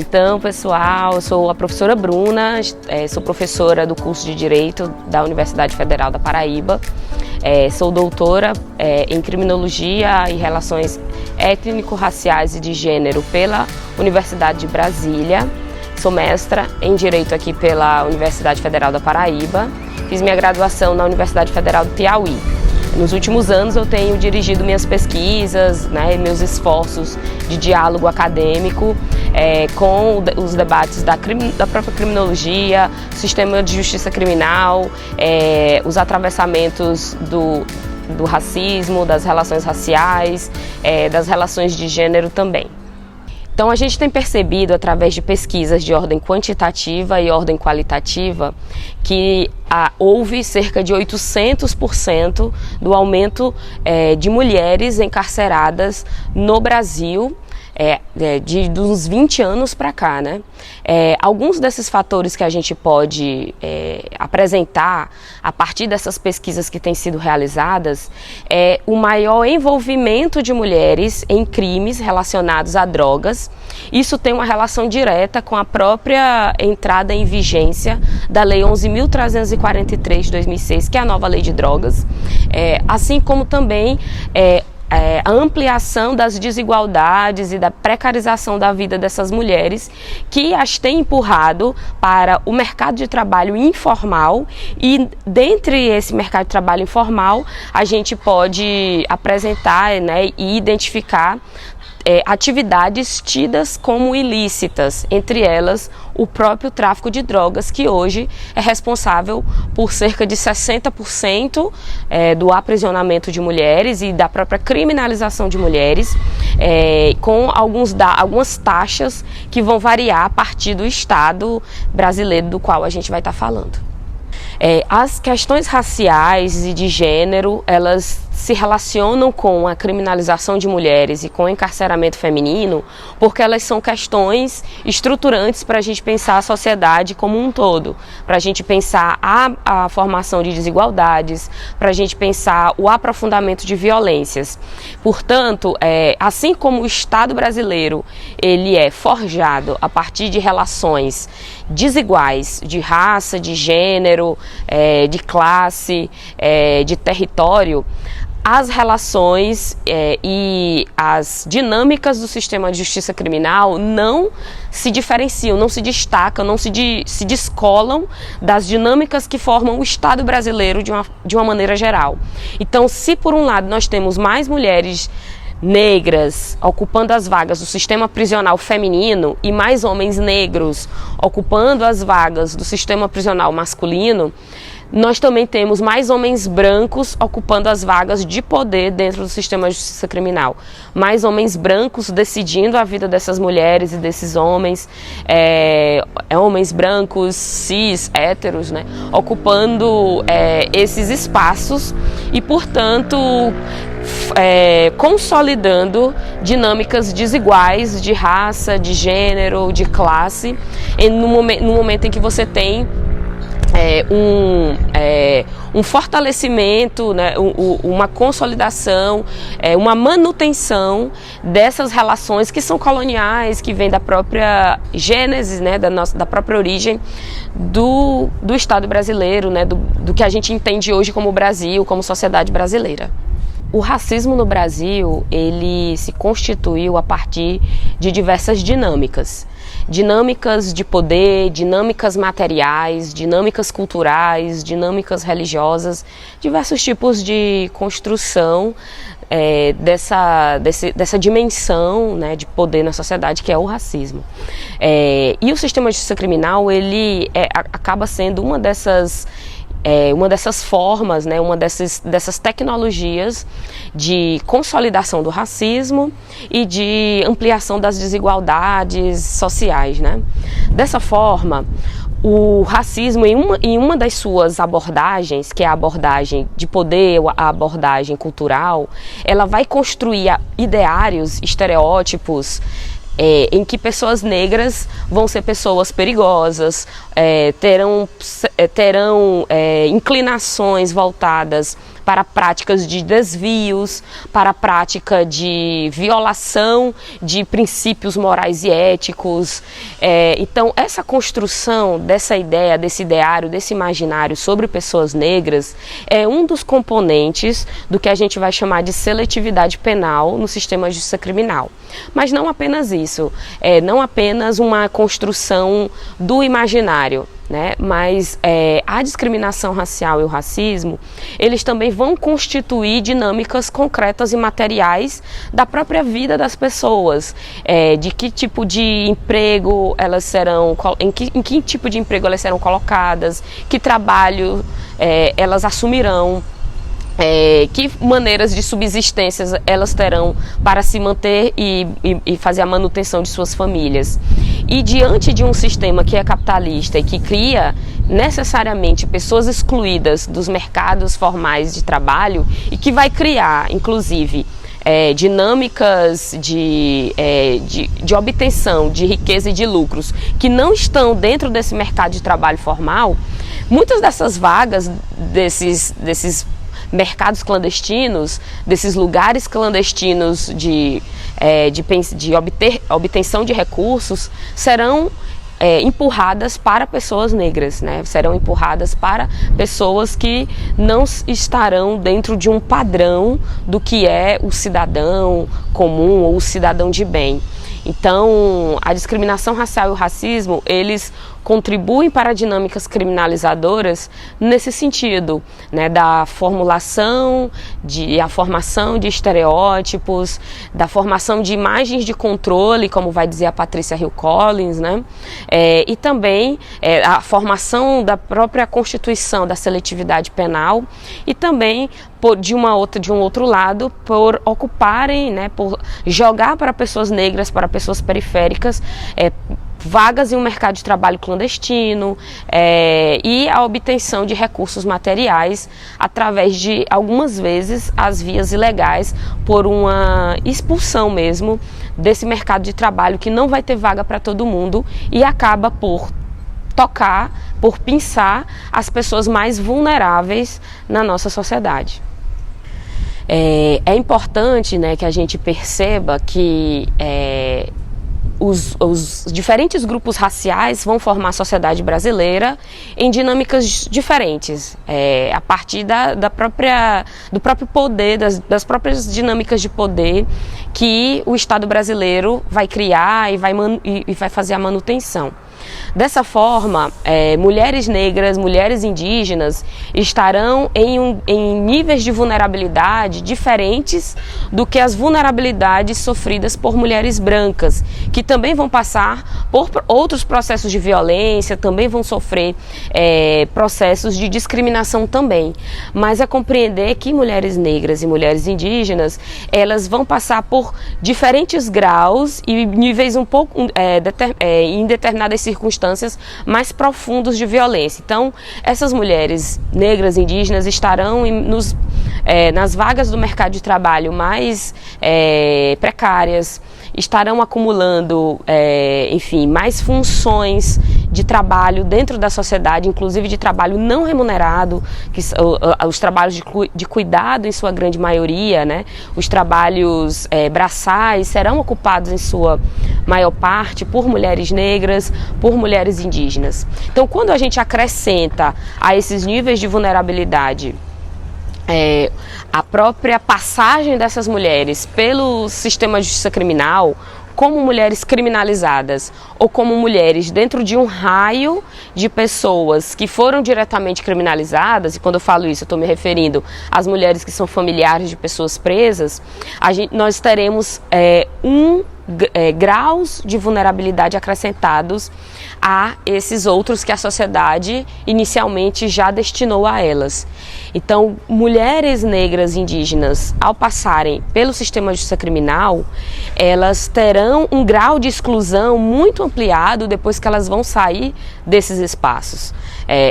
Então, pessoal, eu sou a professora Bruna, sou professora do curso de Direito da Universidade Federal da Paraíba, sou doutora em Criminologia e Relações Étnico-Raciais e de Gênero pela Universidade de Brasília, sou mestra em Direito aqui pela Universidade Federal da Paraíba, fiz minha graduação na Universidade Federal do Piauí. Nos últimos anos eu tenho dirigido minhas pesquisas, meus esforços de diálogo acadêmico com os debates da própria criminologia, sistema de justiça criminal, os atravessamentos do racismo, das relações raciais, das relações de gênero também. Então a gente tem percebido através de pesquisas de ordem quantitativa e ordem qualitativa que houve cerca de 800% do aumento de mulheres encarceradas no Brasil de uns 20 anos para cá, né? Alguns desses fatores que a gente pode apresentar a partir dessas pesquisas que têm sido realizadas é o maior envolvimento de mulheres em crimes relacionados a drogas. Isso tem uma relação direta com a própria entrada em vigência da Lei 11.343 de 2006, que é a nova lei de drogas, assim como também a ampliação das desigualdades e da precarização da vida dessas mulheres, que as tem empurrado para o mercado de trabalho informal, e dentre esse mercado de trabalho informal a gente pode apresentar e identificar atividades tidas como ilícitas, entre elas o próprio tráfico de drogas, que hoje é responsável por cerca de 60% do aprisionamento de mulheres e da própria criminalização de mulheres, com algumas taxas que vão variar a partir do estado brasileiro do qual a gente vai estar falando. As questões raciais e de gênero, elas se relacionam com a criminalização de mulheres e com o encarceramento feminino, porque elas são questões estruturantes para a gente pensar a sociedade como um todo, para a gente pensar a formação de desigualdades, para a gente pensar o aprofundamento de violências. Portanto, assim como o Estado brasileiro ele é forjado a partir de relações desiguais de raça, de gênero, de classe, de território, as relações e as dinâmicas do sistema de justiça criminal não se diferenciam, não se destacam, não se descolam das dinâmicas que formam o Estado brasileiro de uma maneira geral. Então, se por um lado nós temos mais mulheres negras ocupando as vagas do sistema prisional feminino e mais homens negros ocupando as vagas do sistema prisional masculino, nós também temos mais homens brancos ocupando as vagas de poder dentro do sistema de justiça criminal. Mais homens brancos decidindo a vida dessas mulheres e desses homens, homens brancos, cis, héteros, ocupando esses espaços e, portanto, consolidando dinâmicas desiguais de raça, de gênero, de classe, no momento em que você tem um fortalecimento, uma consolidação, uma manutenção dessas relações que são coloniais, que vêm da própria gênese, da própria origem do Estado brasileiro, do que a gente entende hoje como Brasil, como sociedade brasileira. O racismo no Brasil, ele se constituiu a partir de diversas dinâmicas. Dinâmicas de poder, dinâmicas materiais, dinâmicas culturais, dinâmicas religiosas, diversos tipos de construção dessa dimensão de poder na sociedade, que é o racismo. E o sistema de justiça criminal, ele acaba sendo uma dessas formas, uma dessas tecnologias de consolidação do racismo e de ampliação das desigualdades sociais, Dessa forma, o racismo, em uma das suas abordagens, que é a abordagem de poder, a abordagem cultural, ela vai construir ideários, estereótipos, em que pessoas negras vão ser pessoas perigosas, terão inclinações voltadas para práticas de desvios, para a prática de violação de princípios morais e éticos. Então, essa construção dessa ideia, desse ideário, desse imaginário sobre pessoas negras é um dos componentes do que a gente vai chamar de seletividade penal no sistema de justiça criminal. Mas não apenas isso, não apenas uma construção do imaginário, né? Mas a discriminação racial e o racismo, eles também vão constituir dinâmicas concretas e materiais da própria vida das pessoas, de que tipo de emprego elas serão, em que tipo de emprego elas serão colocadas, que trabalho elas assumirão, que maneiras de subsistência elas terão para se manter e fazer a manutenção de suas famílias. E diante de um sistema que é capitalista e que cria necessariamente pessoas excluídas dos mercados formais de trabalho e que vai criar, inclusive, dinâmicas de obtenção de riqueza e de lucros que não estão dentro desse mercado de trabalho formal, muitas dessas vagas desses mercados clandestinos, desses lugares clandestinos de obtenção de recursos, serão empurradas para pessoas negras, né? Serão empurradas para pessoas que não estarão dentro de um padrão do que é o cidadão comum ou o cidadão de bem. Então, a discriminação racial e o racismo, eles contribuem para dinâmicas criminalizadoras nesse sentido, né, da formulação, a formação de estereótipos, da formação de imagens de controle, como vai dizer a Patrícia Hill Collins, né, e também a formação da própria constituição da seletividade penal e também de um outro lado, por ocuparem, né, por jogar para pessoas negras, para pessoas periféricas, vagas em um mercado de trabalho clandestino e a obtenção de recursos materiais através de, algumas vezes, as vias ilegais, por uma expulsão mesmo desse mercado de trabalho que não vai ter vaga para todo mundo e acaba por tocar, por pinçar as pessoas mais vulneráveis na nossa sociedade. É importante, né, que a gente perceba que os diferentes grupos raciais vão formar a sociedade brasileira em dinâmicas diferentes, a partir do próprio poder, das próprias dinâmicas de poder que o Estado brasileiro vai criar e vai fazer a manutenção. Dessa forma, mulheres negras, mulheres indígenas estarão em níveis de vulnerabilidade diferentes do que as vulnerabilidades sofridas por mulheres brancas, que também vão passar por outros processos de violência, também vão sofrer processos de discriminação também. Mas é compreender que mulheres negras e mulheres indígenas, elas vão passar por diferentes graus e níveis um pouco em determinadas circunstâncias mais profundos de violência. Então, essas mulheres negras indígenas estarão nas vagas do mercado de trabalho mais precárias, estarão acumulando, enfim, mais funções de trabalho dentro da sociedade, inclusive de trabalho não remunerado, que os trabalhos de cuidado em sua grande maioria, né? Os trabalhos braçais serão ocupados em sua maior parte por mulheres negras, por mulheres indígenas. Então, quando a gente acrescenta a esses níveis de vulnerabilidade a própria passagem dessas mulheres pelo sistema de justiça criminal, como mulheres criminalizadas ou como mulheres dentro de um raio de pessoas que foram diretamente criminalizadas, e quando eu falo isso eu estou me referindo às mulheres que são familiares de pessoas presas, nós teremos graus de vulnerabilidade acrescentados a esses outros que a sociedade inicialmente já destinou a elas. Então, mulheres negras indígenas, ao passarem pelo sistema de justiça criminal, elas terão um grau de exclusão muito ampliado depois que elas vão sair desses espaços.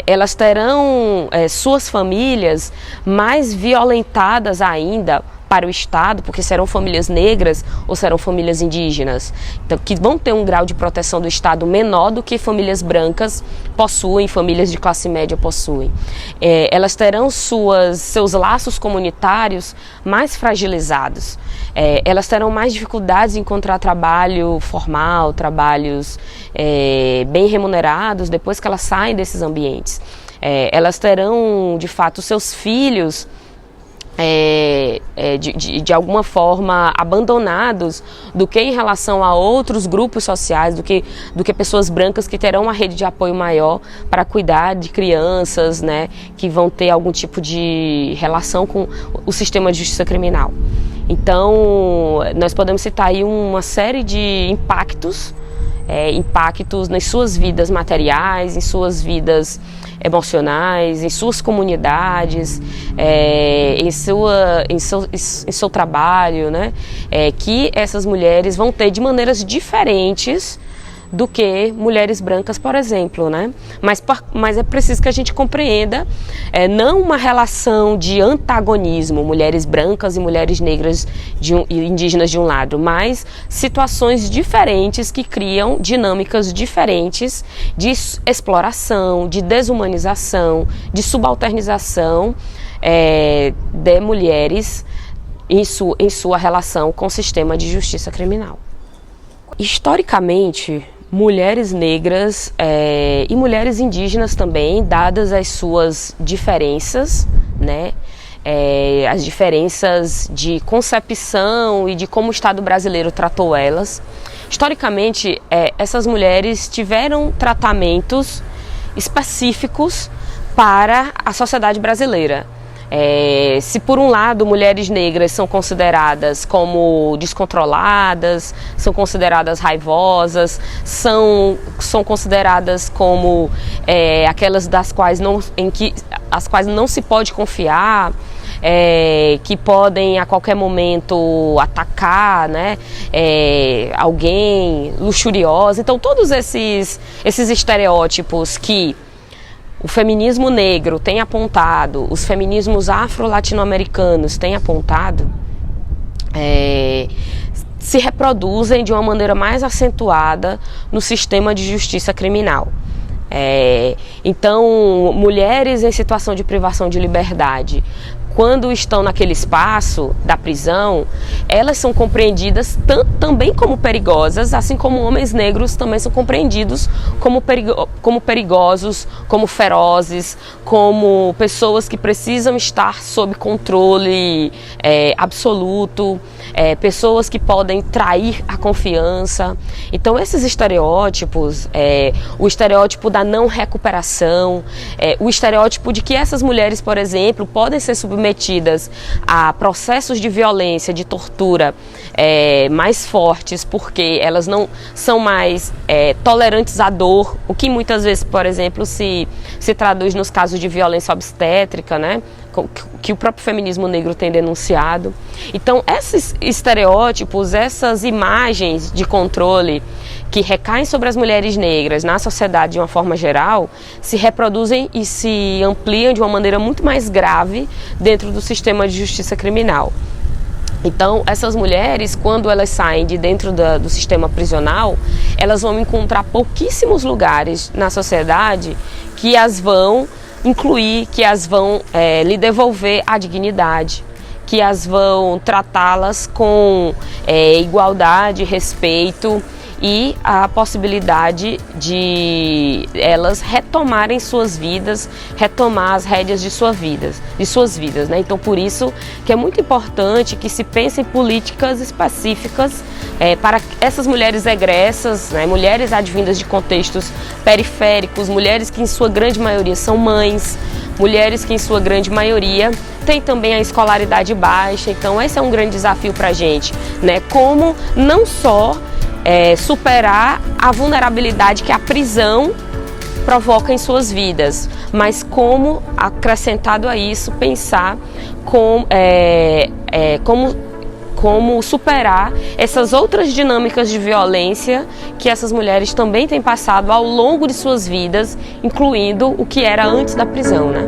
Elas terão suas famílias mais violentadas ainda para o Estado, porque serão famílias negras ou serão famílias indígenas, então, que vão ter um grau de proteção do Estado menor do que famílias brancas possuem, famílias de classe média possuem. Elas terão seus laços comunitários mais fragilizados. Elas terão mais dificuldades em encontrar trabalho formal, trabalhos bem remunerados depois que elas saem desses ambientes. Elas terão, de fato, seus filhos de alguma forma abandonados do que em relação a outros grupos sociais, do que pessoas brancas que terão uma rede de apoio maior para cuidar de crianças, né, que vão ter algum tipo de relação com o sistema de justiça criminal. Então, nós podemos citar aí uma série de impactos nas suas vidas materiais, em suas vidas emocionais, em suas comunidades, em seu trabalho, né? Que essas mulheres vão ter de maneiras diferentes do que mulheres brancas, por exemplo, né? Mas é preciso que a gente compreenda não uma relação de antagonismo, mulheres brancas e mulheres negras e indígenas de um lado, mas situações diferentes que criam dinâmicas diferentes de exploração, de desumanização, de subalternização de mulheres em sua relação com o sistema de justiça criminal. Historicamente, mulheres negras e mulheres indígenas também, dadas as suas diferenças, né, as diferenças de concepção e de como o Estado brasileiro tratou elas, historicamente essas mulheres tiveram tratamentos específicos para a sociedade brasileira. Se por um lado mulheres negras são consideradas como descontroladas, são consideradas raivosas, são consideradas como aquelas as quais não se pode confiar, que podem a qualquer momento atacar, né, alguém, luxuriosa. Então todos esses estereótipos que o feminismo negro tem apontado, os feminismos afro-latino-americanos têm apontado, se reproduzem de uma maneira mais acentuada no sistema de justiça criminal. Então, mulheres em situação de privação de liberdade, quando estão naquele espaço da prisão, elas são compreendidas também como perigosas, assim como homens negros também são compreendidos como perigosos, como ferozes, como pessoas que precisam estar sob controle absoluto, pessoas que podem trair a confiança. Então esses estereótipos, o estereótipo da não recuperação, o estereótipo de que essas mulheres, por exemplo, podem ser submetidas a processos de violência, de tortura mais fortes, porque elas não são mais tolerantes à dor, o que muitas vezes, por exemplo, se traduz nos casos de violência obstétrica, né, que o próprio feminismo negro tem denunciado. Então, esses estereótipos, essas imagens de controle que recaem sobre as mulheres negras na sociedade de uma forma geral, se reproduzem e se ampliam de uma maneira muito mais grave dentro do sistema de justiça criminal. Então, essas mulheres, quando elas saem de dentro do sistema prisional, elas vão encontrar pouquíssimos lugares na sociedade que as vão incluir, que as vão lhe devolver a dignidade, que as vão tratá-las com igualdade, respeito e a possibilidade de elas retomarem suas vidas, retomar as rédeas de suas vidas, né? Então, por isso que é muito importante que se pense em políticas específicas para essas mulheres egressas, né? Mulheres advindas de contextos periféricos, mulheres que em sua grande maioria são mães, mulheres que em sua grande maioria têm também a escolaridade baixa. Então esse é um grande desafio para a gente, né? Como não só superar a vulnerabilidade que a prisão provoca em suas vidas, mas como, acrescentado a isso, pensar como superar essas outras dinâmicas de violência que essas mulheres também têm passado ao longo de suas vidas, incluindo o que era antes da prisão, né?